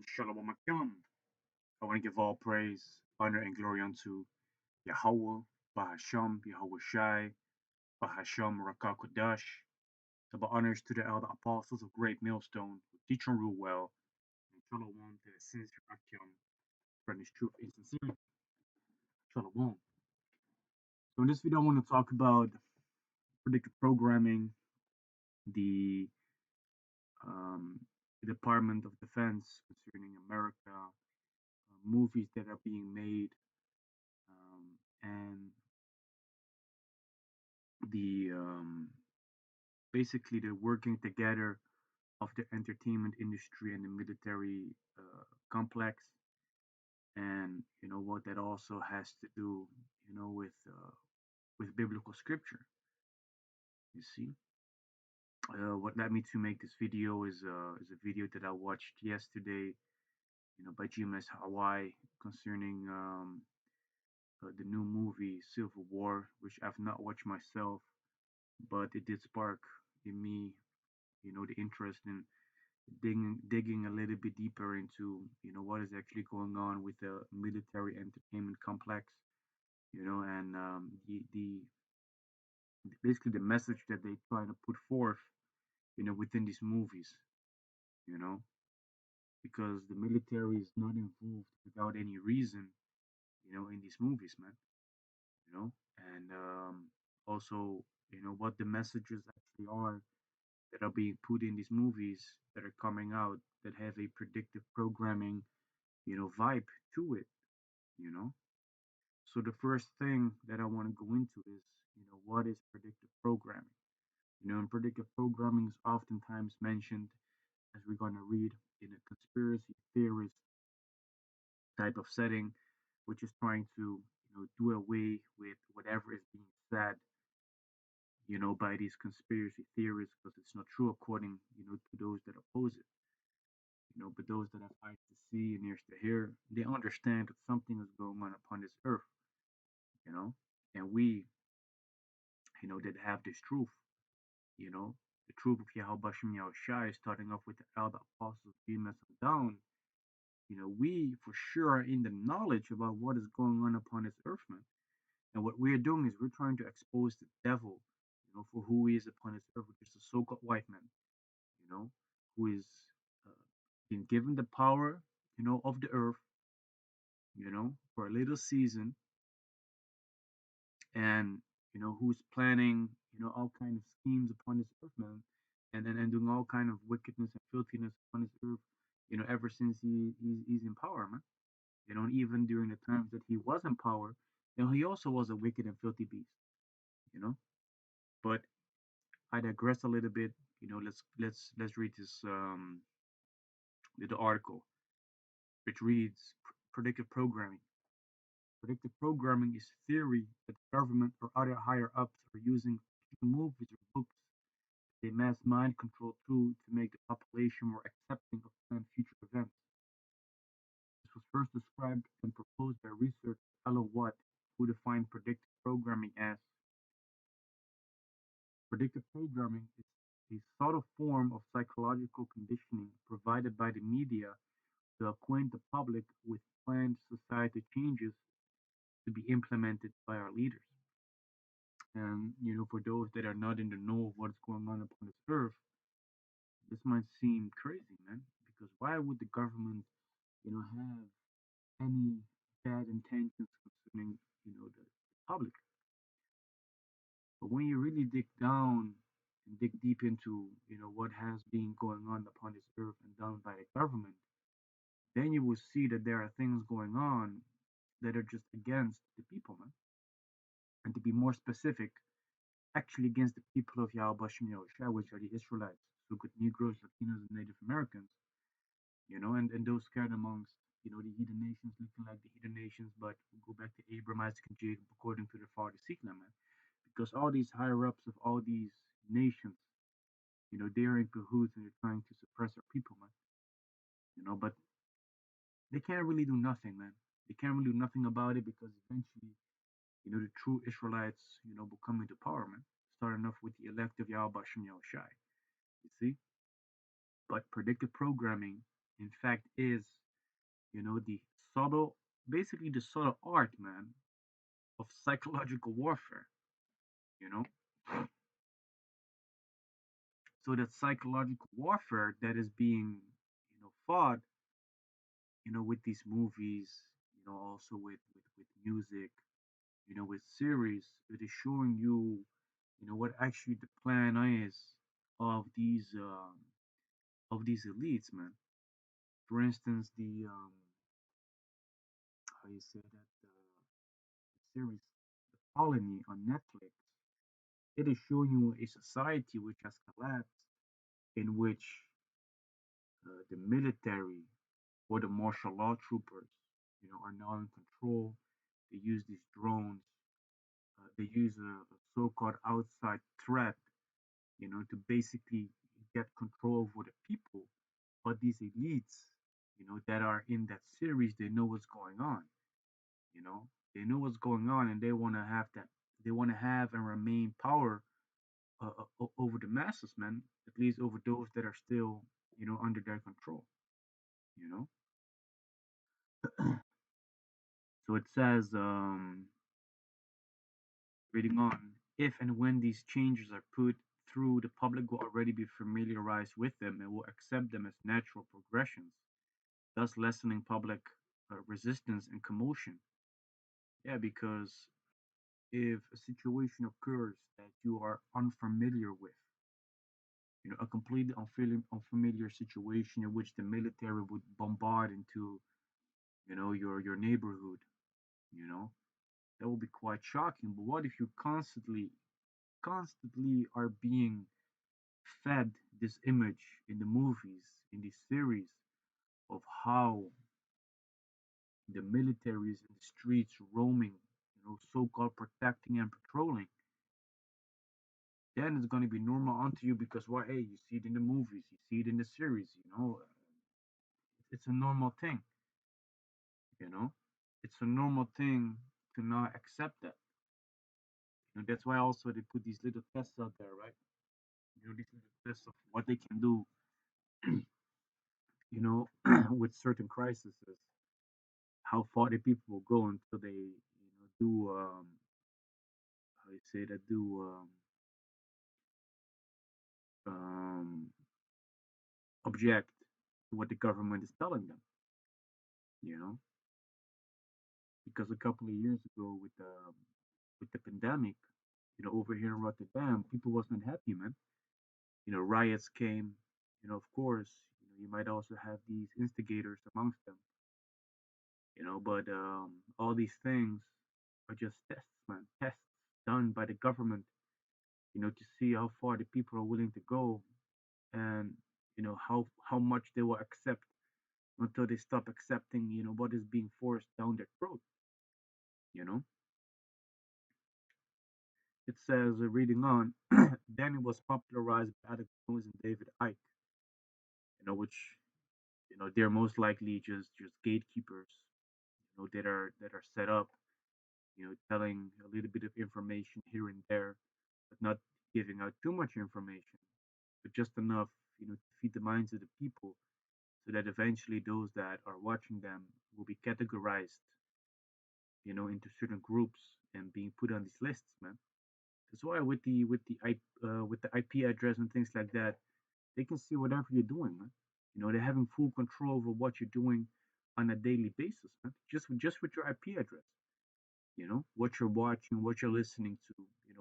Shalom Aleichem. I want to give all praise, honor, and glory unto Yahweh, Bahasham, Yahweh Shai, Bahasham, Rakah Kodash. Double honors to the elder apostles of Great Millstone who teach and rule well, and Shalom to the sincere Akim, spreading his truth and sincerity. Shalom. So in this video, I want to talk about predictive programming, the um, Department of Defense concerning America, movies that are being made, and the basically the working together of the entertainment industry and the military complex, and what that also has to do, with biblical scripture. You see, what led me to make this video is a video that I watched yesterday, by GMS Hawaii concerning the new movie Civil War, which I've not watched myself, but it did spark in me, the interest in digging a little bit deeper into what is actually going on with the military entertainment complex, and the basically the message that they try to put forth, within these movies, you know, because the military is not involved without any reason, in these movies, man, you know, and also, what the messages actually are that are being put in these movies that are coming out that have a predictive programming, vibe to it, you know. So the first thing that I want to go into is, what is predictive programming? And predictive programming is oftentimes mentioned, as we're going to read, in a conspiracy theorist type of setting, which is trying to, do away with whatever is being said, by these conspiracy theorists, because it's not true according, to those that oppose it. But those that have eyes to see and ears to hear, they understand that something is going on upon this earth, you know, and we, that have this truth, the truth of Yahweh Bashim Yahushai, starting off with the elder apostles being us down, we for sure are in the knowledge about what is going on upon this earth, man. And what we're doing is we're trying to expose the devil, for who he is upon this earth, which is a so-called white man, who is uh, been given the power, of the earth, for a little season, and who's planning, all kind of schemes upon this earth, man, and doing all kind of wickedness and filthiness upon this earth, ever since he's in power, man. And even during the times that he was in power, he also was a wicked and filthy beast, you know. But I digress a little bit. Let's read this little article, which reads predictive programming. Predictive programming is theory that the government or other higher ups are using movies or books, a mass mind control tool to make the population more accepting of planned future events. This was first described and proposed by researcher Alan Watt, who defined predictive programming as predictive programming is a subtle form of psychological conditioning provided by the media to acquaint the public with planned society changes to be implemented by our leaders. And for those that are not in the know of what's going on upon this earth, this might seem crazy, man. Because why would the government, have any bad intentions concerning, the public? But when you really dig down and dig deep into, what has been going on upon this earth and done by the government, then you will see that there are things going on that are just against the people, man. And to be more specific, actually against the people of Yahweh Bashim Yahushua, which are the Israelites, so good Negroes, Latinos, and Native Americans, and those scattered amongst, the heathen nations, looking like the heathen nations, but go back to Abraham, Isaac, and Jacob according to their father Sikna, man. Because all these higher ups of all these nations, they're in cahoots and they're trying to suppress our people, man. But they can't really do nothing, man. They can't really do nothing about it because eventually, the true Israelites, will come into power, man. Starting off with the elect of Yahweh Bashim Yahushai. You see? But predictive programming in fact, is, the subtle, basically the subtle art, man, of psychological warfare, you know? So that psychological warfare that is being, fought, with these movies, also with music, with series, it is showing you, what actually the plan is of these elites, man. For instance, the how you say that the series, The Colony on Netflix, it is showing you a society which has collapsed, in which the military or the martial law troopers, are now in control. They use these drones. They use a so-called outside threat, to basically get control over the people. But these elites, that are in that series, they know what's going on. You know, they know what's going on, and they want to have that. They want to have and remain power over the masses, man. At least over those that are still, under their control. You know. So it says, reading on, if and when these changes are put through, the public will already be familiarized with them and will accept them as natural progressions, thus lessening public resistance and commotion. Yeah, because if a situation occurs that you are unfamiliar with, a completely unfamiliar situation in which the military would bombard into, your neighborhood, you know, that will be quite shocking. But what if you constantly are being fed this image in the movies, in the series, of how the military is in the streets roaming, so-called protecting and patrolling, then it's going to be normal onto you because why? Hey, you see it in the movies, you see it in the series, it's a normal thing, you know, it's a normal thing to not accept that. That's why also they put these little tests out there, right? These little tests of what they can do, with certain crises, how far the people will go until they, do how you say that, do um, object to what the government is telling them, you know, because a couple of years ago with the pandemic, over here in Rotterdam, people wasn't happy, man. Riots came, of course, you might also have these instigators amongst them, but all these things are just tests, man, tests done by the government, to see how far the people are willing to go, and how much they will accept until they stop accepting, what is being forced down their throat. You know, it says, reading on, then it was popularized by Alex Jones and David Icke, which they're most likely just gatekeepers, that are set up, telling a little bit of information here and there, but not giving out too much information, but just enough, to feed the minds of the people, so that eventually those that are watching them will be categorized, into certain groups and being put on these lists, man. That's why with the IP address and things like that, they can see whatever you're doing, man. They're having full control over what you're doing on a daily basis, man. Just with your IP address, what you're watching, what you're listening to,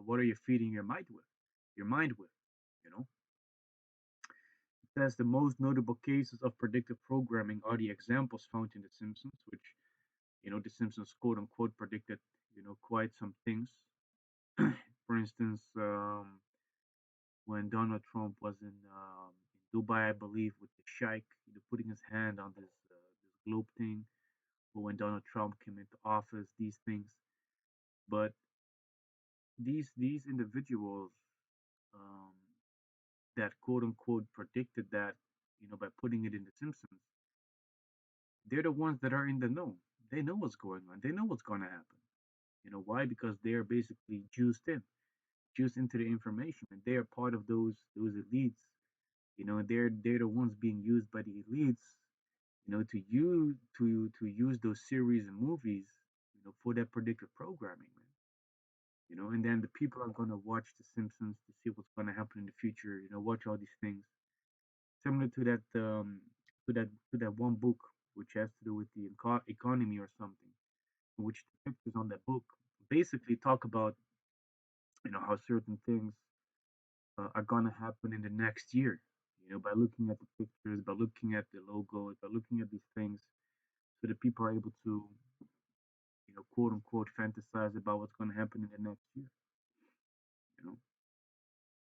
what are you feeding your mind with, you know. It says the most notable cases of predictive programming are the examples found in The Simpsons, which, The Simpsons quote unquote predicted, quite some things. For instance, when Donald Trump was in Dubai, I believe, with the Sheikh, putting his hand on this globe thing, or when Donald Trump came into office, these things. But these individuals, um, that quote unquote predicted that, by putting it in The Simpsons, they're the ones that are in the know. They know what's going on. They know what's going to happen. Why? Because they're basically juiced into the information, and they are part of those elites. They're the ones being used by the elites, to use those series and movies, for that predictive programming, man. And then the people are gonna watch The Simpsons to see what's gonna happen in the future. Watch all these things, similar to that one book which has to do with the economy or something, which the pictures on that book basically talk about how certain things are gonna happen in the next year. By looking at the pictures, by looking at the logos, by looking at these things, so that people are able to quote unquote fantasize about what's gonna happen in the next year. You know,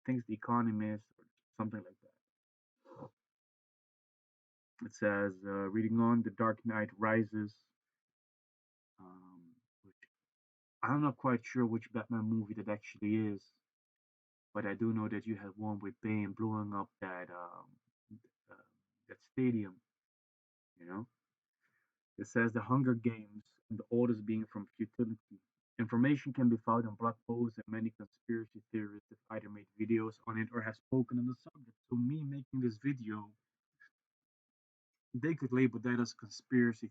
things the economist or something like that. It says, reading on, The Dark Knight Rises. Which I'm not quite sure which Batman movie that actually is, but I do know that you had one with Bane blowing up uh, that stadium. You know, it says The Hunger Games and the orders being from futility. Information can be found in blog posts, and many conspiracy theorists have either made videos on it or have spoken on the subject. So me making this video, they could label that as conspiracy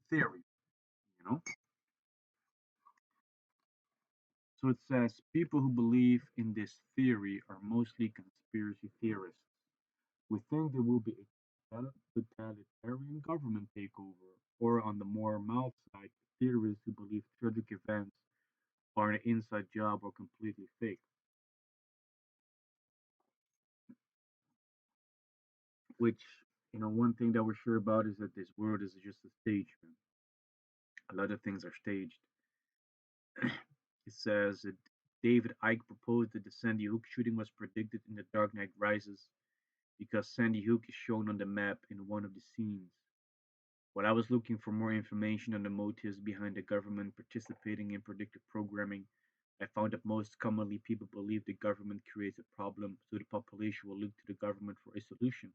theory. You know. So it says people who believe in this theory are mostly conspiracy theorists. We think there will be a totalitarian government takeover, or on the more mild side, theorists who believe tragic events are an inside job or completely fake. Which, one thing that we're sure about is that this world is just a stage, man. A lot of things are staged. It says that David Icke proposed that the Sandy Hook shooting was predicted in The Dark Knight Rises because Sandy Hook is shown on the map in one of the scenes. While I was looking for more information on the motives behind the government participating in predictive programming, I found that most commonly people believe the government creates a problem, so the population will look to the government for a solution.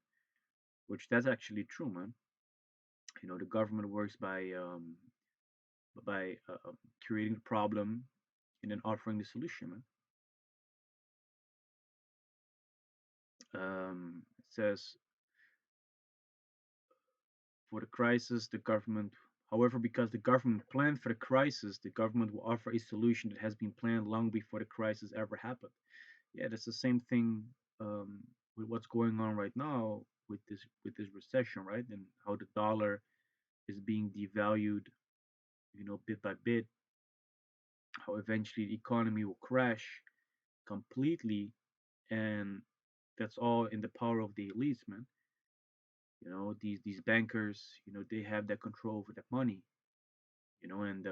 Which that's actually true, man. The government works by creating the problem and then offering the solution, man. It says for the crisis, the government. However, because the government planned for the crisis, the government will offer a solution that has been planned long before the crisis ever happened. Yeah, that's the same thing um, with what's going on right now with this recession, right? And how the dollar is being devalued, bit by bit. How eventually the economy will crash completely, and that's all in the power of the elites, man. These bankers, they have that control over that money, and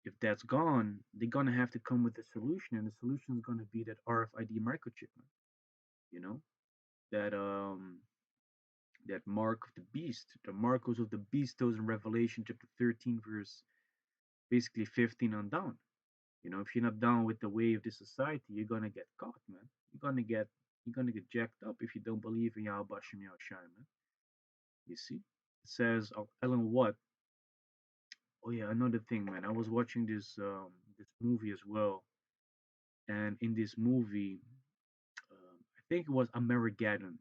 if that's gone, they're gonna have to come with a solution, and the solution is gonna be that RFID microchip, man. You know that mark of the beast, the markers of the beast, those in Revelation chapter 13, verse basically 15 on down. If you're not down with the way of the society, you're gonna get caught, man. You're gonna get jacked up if you don't believe in Yahweh Shem Yahushai, man. You see? It says Ellen Watt. Oh yeah, another thing, man. I was watching this movie as well, and in this movie, I think it was Amerigeddon.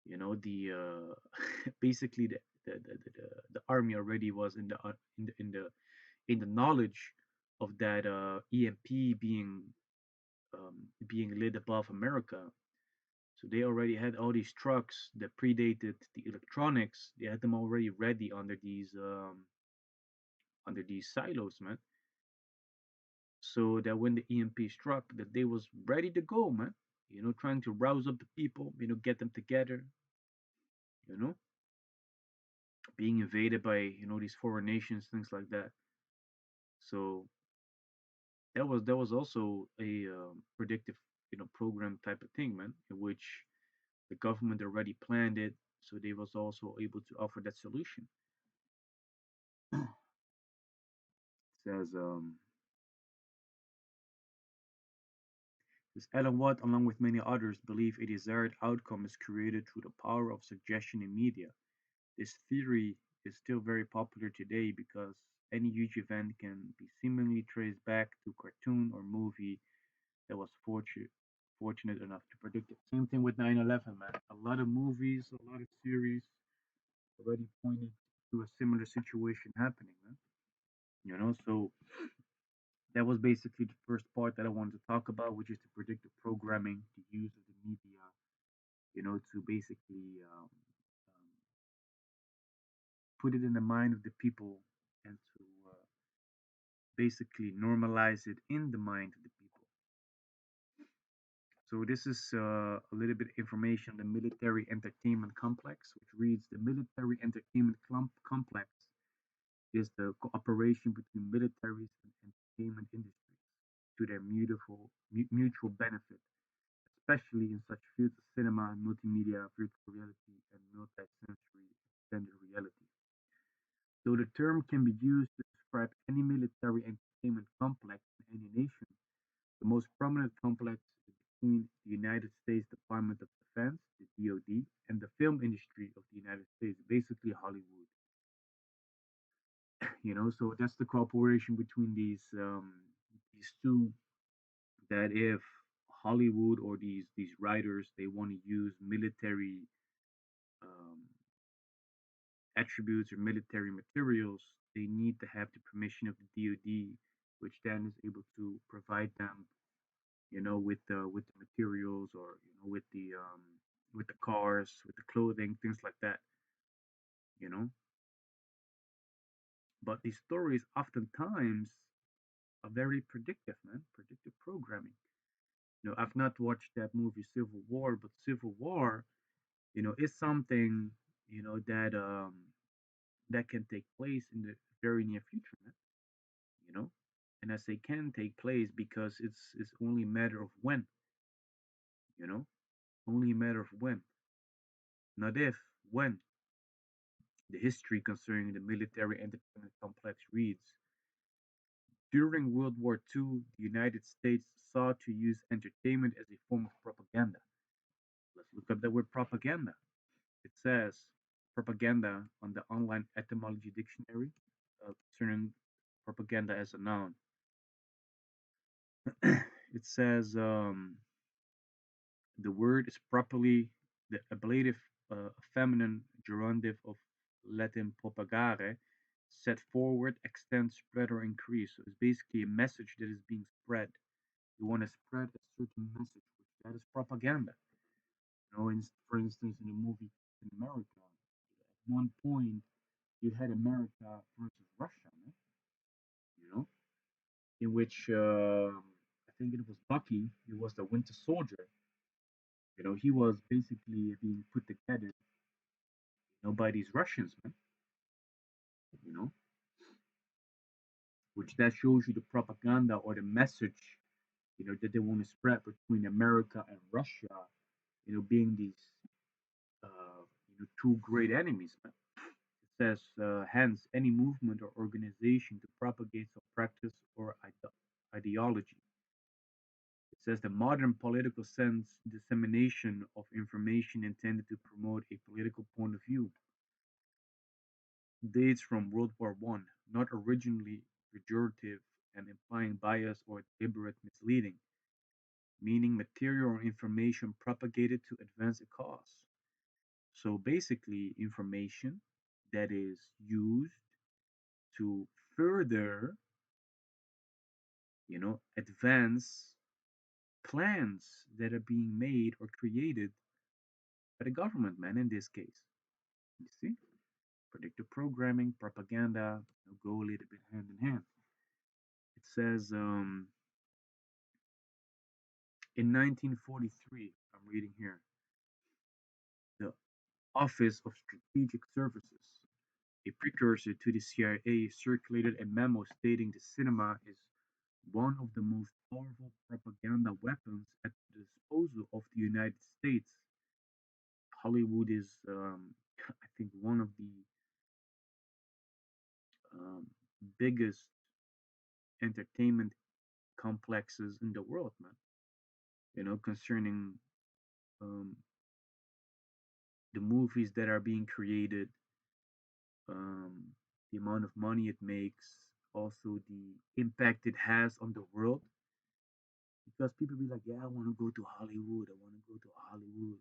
The basically the army already was in the knowledge of that EMP being lit above America. So they already had all these trucks that predated the electronics. They had them already ready under these silos, man. So that when the EMP struck, that they was ready to go, man. Trying to rouse up the people, get them together, you know, being invaded by these foreign nations, things like that. So that was also a predictive program type of thing, man, in which the government already planned it, so they was also able to offer that solution. Says this Alan Watt, along with many others, believe a desired outcome is created through the power of suggestion in media. This theory is still very popular today because any huge event can be seemingly traced back to cartoon or movie that was fortunate enough to predict it. Same thing with 9/11, man. A lot of movies, a lot of series already pointed to a similar situation happening, man. So that was basically the first part that I wanted to talk about, which is the predictive programming, the use of the media, to basically put it in the mind of the people and to basically normalize it in the mind of the people. So this is a little bit information on the military entertainment complex, which reads the military entertainment complex is the cooperation between militaries and entertainment industries to their mutual benefit, especially in such fields as cinema, multimedia, virtual reality, and multisensory extended reality. Though the term can be used to describe any military entertainment complex in any nation, the most prominent complex is between the United States Department of Defense, the DoD, and the film industry of the United States, basically Hollywood. So that's the cooperation between these two. That if Hollywood or these writers they want to use military um, attributes or military materials, they need to have the permission of the DoD, which then is able to provide them, with the materials or with the cars, with the clothing, things like that. You know, but these stories oftentimes are very predictive, man. Predictive programming. I've not watched that movie Civil War, but Civil War, is something, that can take place in the very near future, man. You know, and I say can take place because it's only a matter of when, you know, only a matter of when, not if, when. The history concerning the military entertainment complex reads: during World War II, the United States sought to use entertainment as a form of propaganda. Let's look up the word propaganda. It says propaganda on the online etymology dictionary concerning propaganda as a noun. It says the word is properly the ablative feminine gerundive of Latin propagare, set forward, extend, spread, or increase. So it's basically a message that is being spread. You want to spread a certain message, which that is propaganda. For instance, in the movie in America, at one point you had America versus Russia, man, you know, in which I think it was Bucky, he was the Winter Soldier. He was basically being put together, by these Russians, man, you know, which that shows you the propaganda or the message, that they want to spread between America and Russia, being these, two great enemies, man. It says, hence, any movement or organization to propagate some practice or ideology. It says the modern political sense dissemination of information intended to promote a political point of view dates from World War One, not originally pejorative and implying bias or deliberate misleading, meaning material or information propagated to advance a cause. So basically, information that is used to further, advance plans that are being made or created by the government, man, in this case. You see? Predictive programming, propaganda, go a little bit hand in hand. It says in 1943, I'm reading here, the Office of Strategic Services, a precursor to the CIA, circulated a memo stating the cinema is one of the most powerful propaganda weapons at the disposal of the United States. Hollywood is, I think, one of the um, biggest entertainment complexes in the world, man. Concerning um, the movies that are being created, um, the amount of money it makes, also the impact it has on the world. Because people be like, yeah, I want to go to Hollywood. I want to go to Hollywood.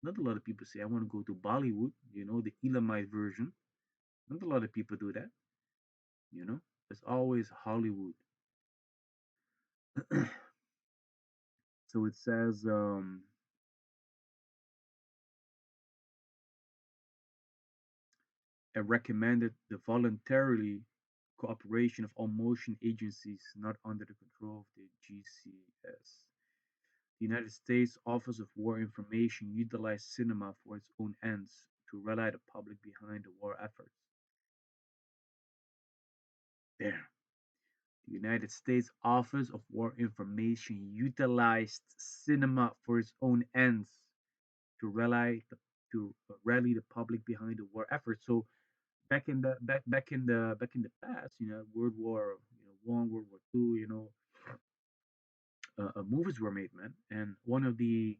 Not a lot of people say, I want to go to Bollywood, the Elamite version. Not a lot of people do that, you know. It's always Hollywood. So it says, it recommended the voluntarily cooperation of all motion agencies not under the control of the GCS. The United States Office of War Information utilized cinema for its own ends to rally the public behind the war efforts. There. The United States Office of War Information utilized cinema for its own ends to rally the public behind the war effort. So back in the past, World War One, World War Two, movies were made, man. And one of the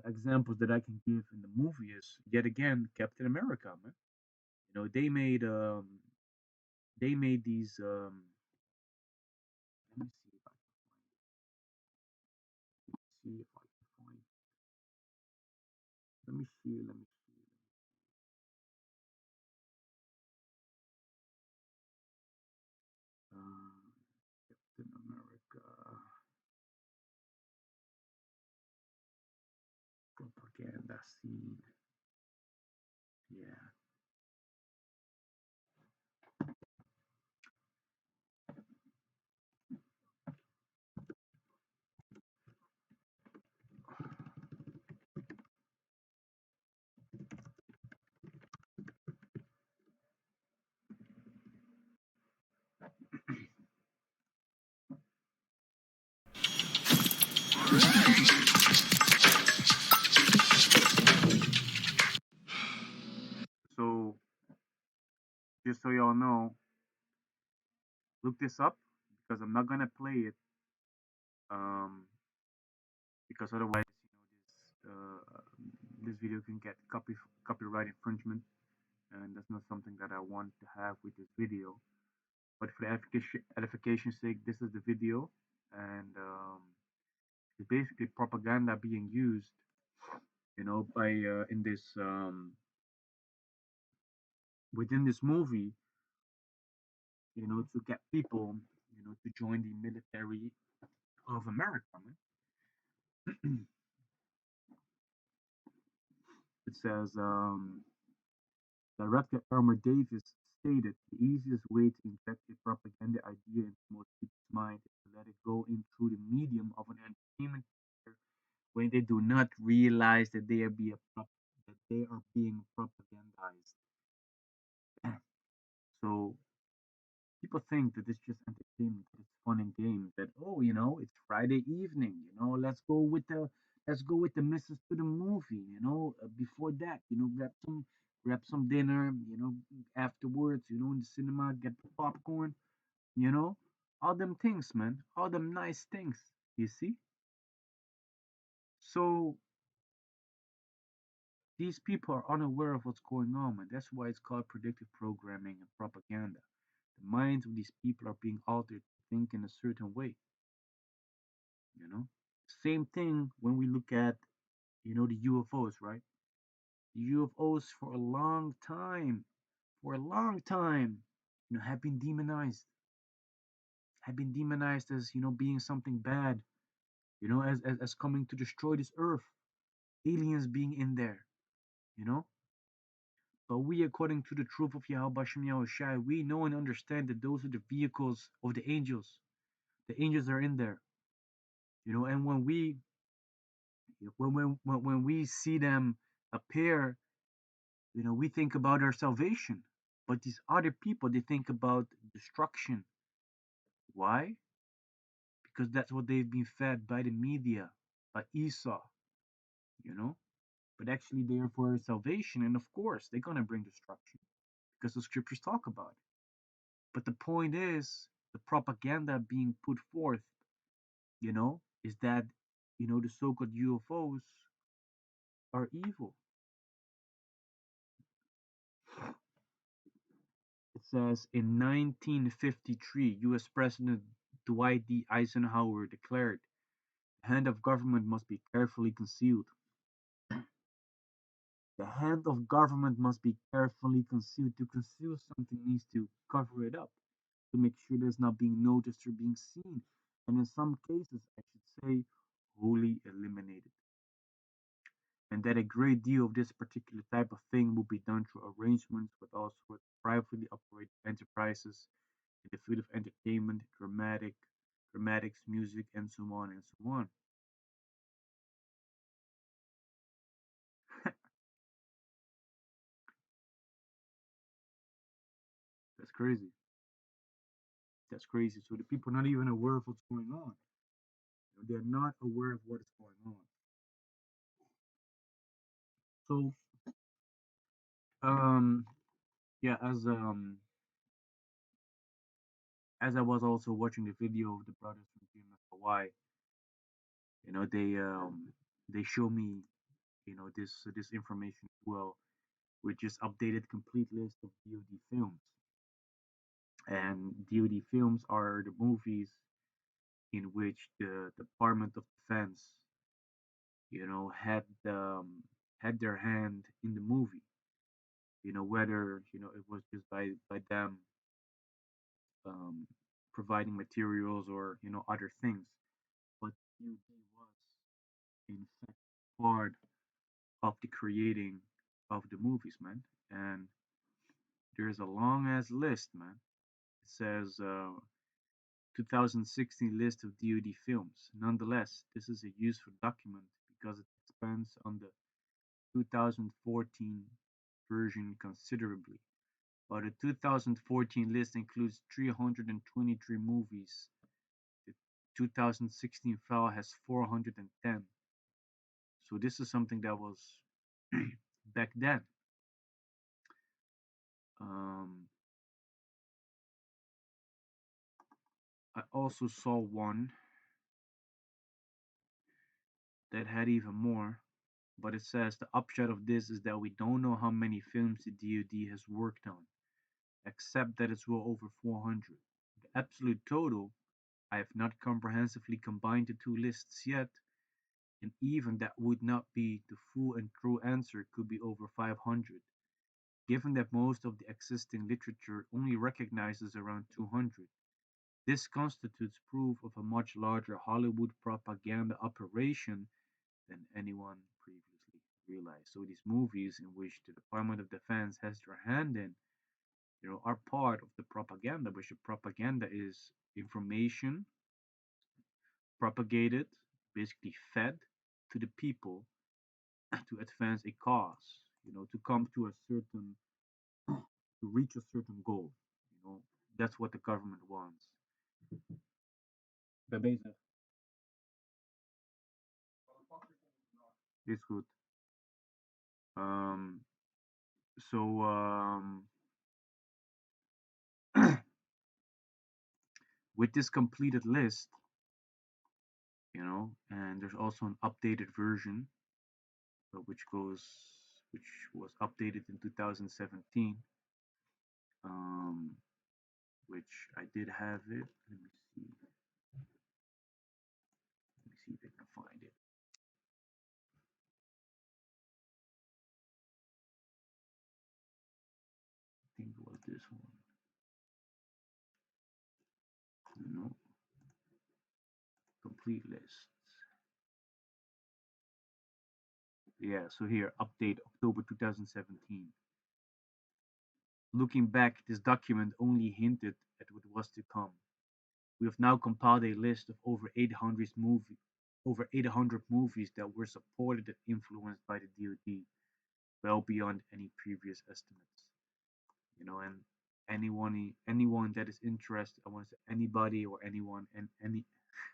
examples that I can give in the movie is yet again Captain America, man. They made these. Let me see if I can find. Let me see. Let me see. Uh, Captain America propaganda scene. Yeah. So just so y'all know, look this up because I'm not gonna play it. Um, because otherwise, this video can get copyright infringement, and that's not something that I want to have with this video. But for the edification's sake, this is the video, and it's basically propaganda being used, by in this within this movie, to get people, to join the military of America. Man. It says, Director Elmer Davis stated, the easiest way to inject a propaganda idea into most people's mind is to let it go in through the medium of an entertainment picture when they do not realize that they are being propagandized. So people think that it's just entertainment, that it's fun and games, that oh, it's Friday evening, let's go with the missus to the movie, before that, grab some dinner, afterwards, in the cinema, get the popcorn, you know, all them things, man, all them nice things, you see. So these people are unaware of what's going on, man. That's why it's called predictive programming and propaganda. The minds of these people are being altered to think in a certain way, you know. Same thing when we look at, the UFOs, right? The UFOs for a long time, have been demonized as, being something bad, as coming to destroy this earth, aliens being in there, you know. But we, according to the truth of Yahweh Shem Yahushai, we know and understand that those are the vehicles of the angels. The angels are in there, and when we see them appear, we think about our salvation. But these other people, they think about destruction. Why? Because that's what they've been fed by the media, by Esau, you know. But actually, they are for our salvation, and of course, they're gonna bring destruction because the scriptures talk about it. But the point is, the propaganda being put forth, is that the so-called UFOs are evil. It says in 1953, U.S. President Dwight D. Eisenhower declared, hand of government must be carefully concealed. The hand of government must be carefully concealed. To conceal something means to cover it up, to make sure that it's not being noticed or being seen, and in some cases, I should say, wholly eliminated. And that a great deal of this particular type of thing will be done through arrangements with all sorts of privately operated enterprises in the field of entertainment, dramatics, music, and so on and so on. That's crazy. That's crazy. So the people are not even aware of what's going on. They're not aware of what is going on. So, um, yeah, as I was also watching the video of the brothers from GMS Hawaii, they show me this information as well, which is updated complete list of DoD films. And DoD films are the movies in which the Department of Defense, had their hand in the movie. Whether it was just by them um, providing materials or other things, but DoD was in fact part of the creating of the movies, man. And there's a long ass list, man. It says 2016 list of DoD films. Nonetheless, this is a useful document because it expands on the 2014 version considerably. While the 2014 list includes 323 movies, the 2016 file has 410. So this is something that was back then. Um, I also saw one that had even more, but it says the upshot of this is that we don't know how many films the DoD has worked on, except that it's well over 400. The absolute total, I have not comprehensively combined the two lists yet, and even that would not be the full and true answer, could be over 500, given that most of the existing literature only recognizes around 200. This constitutes proof of a much larger Hollywood propaganda operation than anyone previously realized. So these movies in which the Department of Defense has their hand in, are part of the propaganda, which the propaganda is information propagated, basically fed to the people to advance a cause, to come to a certain, to reach a certain goal. You know, that's what the government wants. Bij is good. Um, so with this completed list, and there's also an updated version, which was updated in 2017, um, which I did have it. Let me see if I can find it. I think it was this one. No, complete list. Yeah, so here, update October 2017. Looking back, this document only hinted at what was to come. We have now compiled a list of over 800 movies that were supported and influenced by the DoD, well beyond any previous estimates. And anyone that is interested, I want to say anybody or anyone and any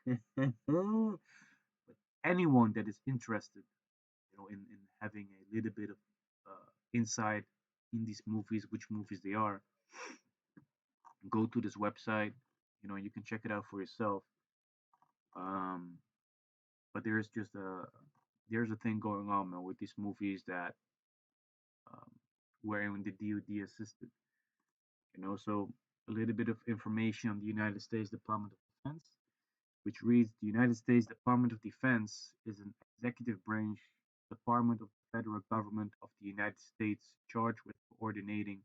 but anyone that is interested, in having a little bit of insight in these movies, which movies they are, go to this website. You can check it out for yourself. Um, but there's a thing going on, man, with these movies that um, wherein the DoD assisted. So a little bit of information on the United States Department of Defense. which reads the United States Department of Defense is an executive branch department of the federal government of the United States charged with coordinating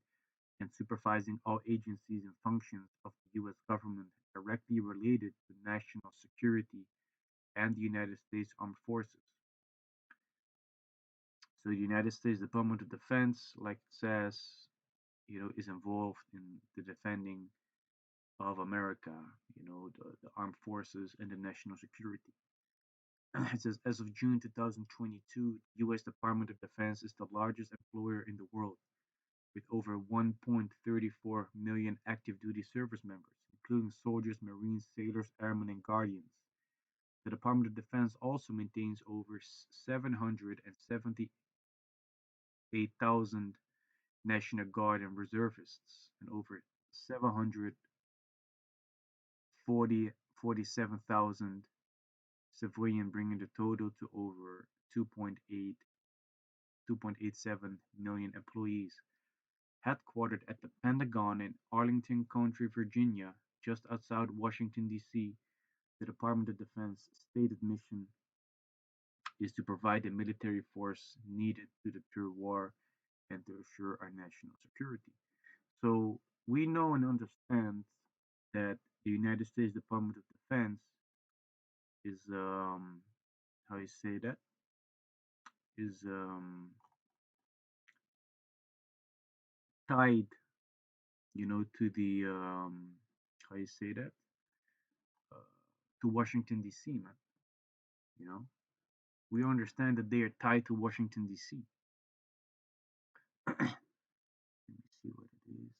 and supervising all agencies and functions of the U.S. government directly related to national security and the United States Armed Forces. So the United States Department of Defense, like it says, is involved in the defending of America, the armed forces and the national security. It says, as of June 2022, the U.S. Department of Defense is the largest employer in the world, with over 1.34 million active duty service members, including soldiers, Marines, sailors, airmen, and guardians. The Department of Defense also maintains over 778,000 National Guard and reservists and over 747,000 civilian, bringing the total to over 2.87 million employees. Headquartered at the Pentagon in Arlington County, Virginia, just outside Washington, D.C., the Department of Defense stated mission is to provide the military force needed to deter war and to assure our national security. So we know and understand that the United States Department of Defense is how you say that is tied, to the how you say that uh, to Washington D.C. Man, you know we understand that they are tied to Washington D.C. Let me see what it is.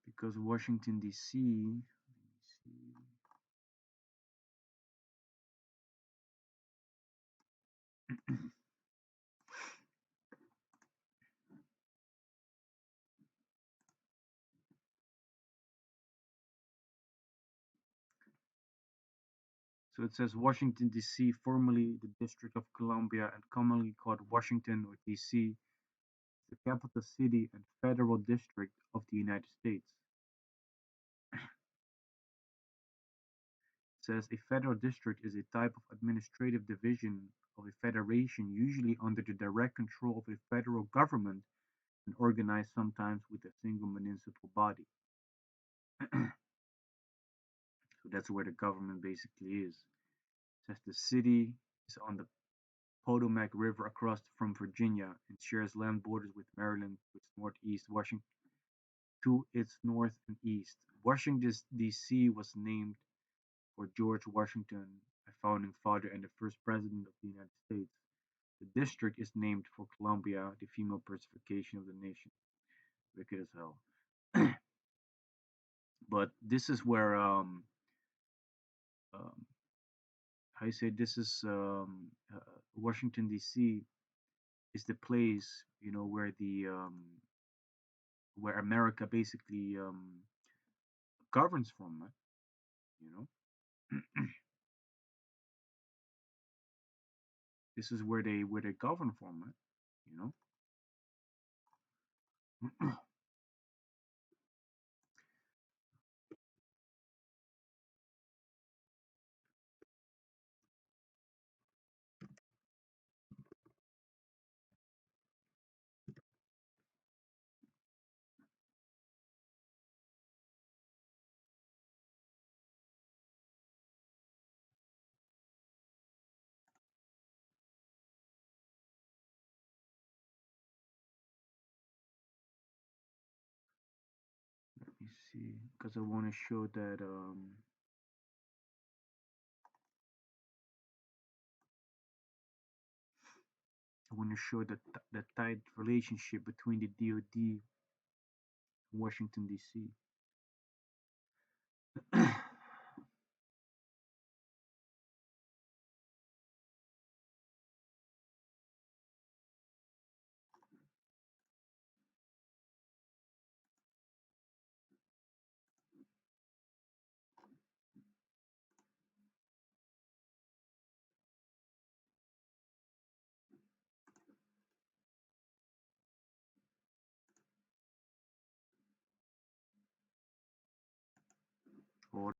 Because Washington D.C. So it says Washington D.C., formerly the District of Columbia and commonly called Washington or D.C., the capital city and federal district of the United States. It says a federal district is a type of administrative division of a federation, usually under the direct control of a federal government and organized sometimes with a single municipal body. So that's where the government basically is. It says the city is on the Potomac River across from Virginia and shares land borders with Maryland to its northeast, Washington to its north and east. Washington D.C. was named for George Washington, a founding father and the first president of the United States. The district is named for Columbia, the female personification of the nation. Wicked as hell. But this is where um, I say this is Washington D.C. is the place where America basically governs from, right? You know, this is where they govern from, right? You know. Let me see, because I want to show that I want to show that the tight relationship between the DoD and Washington D.C. or